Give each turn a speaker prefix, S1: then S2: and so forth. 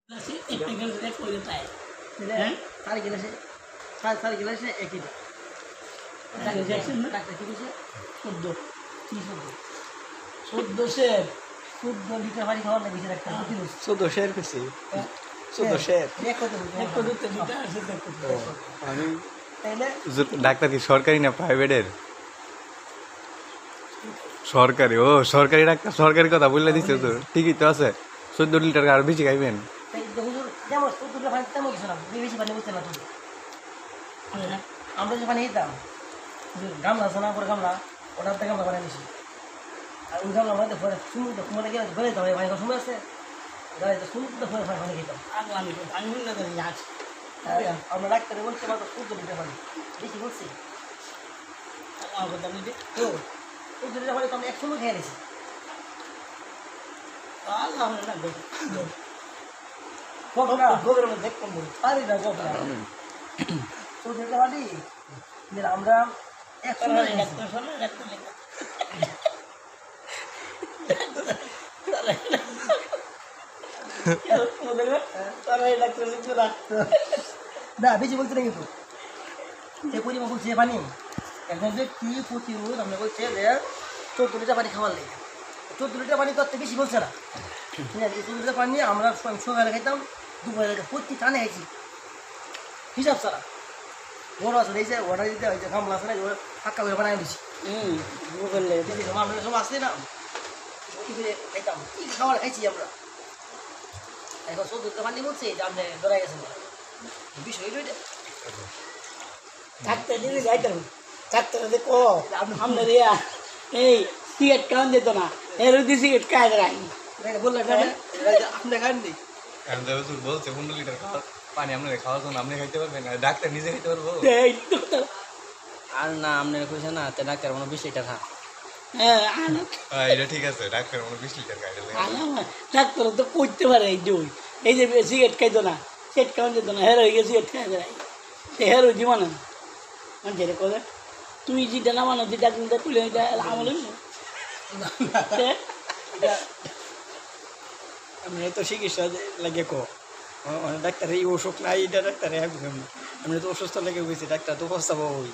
S1: হ্যাঁ সাড়ে গেলেছে সাড়ে গেলেছে একই ডাক্তার কি দিয়েছে 14 লিটার পানি খাওয়ার লাগিয়েছে ডাক্তার
S2: 14 শেয়ার করছি 14 শেয়ার আমি
S1: তাইলে
S3: ডাক্তার কি সরকারি না প্রাইভেটের? সরকারি। ও সরকারি ডাক্তার, সরকারি কথা বললে দিচ্ছে তো ঠিকই তো আছে। 14 লিটার আর বেশি খাইবেন?
S1: হুজুর যেমন 14 লিটার পানি তেমন কিছু না, বেশি পানি বুঝতে না তুমি। আমরা যে পানি খেতাম গামলা আছে না, পরে গামলা ওটার থেকে গামলা বানিয়ে নিছি। আর ওই গামলা আমাদের পরে সমুদ্র কুমারে গেলে ঘরে যেতে হবে, পানি খাওয়ার সময় আছে গাড়িতে সমুদ্র পরে পানি খেতাম। আমরা ডাক্তারে বলছি মাত্র 14 লিটার পানি বেশি বলছি তো 14 লিটার পানি তো আমরা 100 খেয়ে নিছি। পারি না গবরা 14 লিটার পানি আমরা 100 না বেশি বলতে নাকি সে পরিমাণ বলছে পানি একজন ব্যক্তি প্রতিরোধ আমরা বলছে যে 14 লিটার পানি খাওয়ার লেগে। 14 লিটার পানি তো আর বেশি বলছে না, ঠিক আছে? 14 লিটার পানি আমরা সকালে খাইতাম, দুপুরে খাইতাম, প্রতি টানে খাইছি হিসাব ছাড়া। বড় আছে এই যে অর্ডার দিতে হয় যে গামলা আছে না, ফাঁকা করে বানাই দিচ্ছি আমরা সব আসছি না, খাইতাম কি খাবার খাইছি আমরা। এখন 14 লিটার পানি বলছে যে আপনি ধরে গেছেন বিষয়
S4: ডাক্তার দিদি যাইতাম ডাক্তার দেখো আপনার এই সিগারেট খাওয়ান যেত না এর সিগারেট খাই রাখি
S1: বললেন আপনি খাননি
S3: বলছে 15 লিটার পানি আপনাকে খাওয়ার জন্য আপনি খাইতে পারবেন, ডাক্তার নিজে খাইতে পারবো?
S2: আর না আপনার কইছে না তে ডাক্তার মনে 20 লিটার খা।
S3: হ্যাঁ এটা ঠিক আছে, ডাক্তার মনে 20 লিটার খাইলে
S4: ডাক্তার তো করতে পারে এই যে সিগারেট খাইতো না, সিগারেট খাওয়ান যেত না হের হয়ে গেছে সিগারেট খাই রাখি হের হয়ে জীবন মানে যেটা করে তুই যেটা না মানো যেটা কিন্তু তুলে আমল
S2: আমি তো চিকিৎসা লাগে কো ডাক্তার এই অসুখ নাই, এটা ডাক্তার আমি তো অসুস্থ লেগে গেছি, ডাক্তার তো প্রস্তাব ওই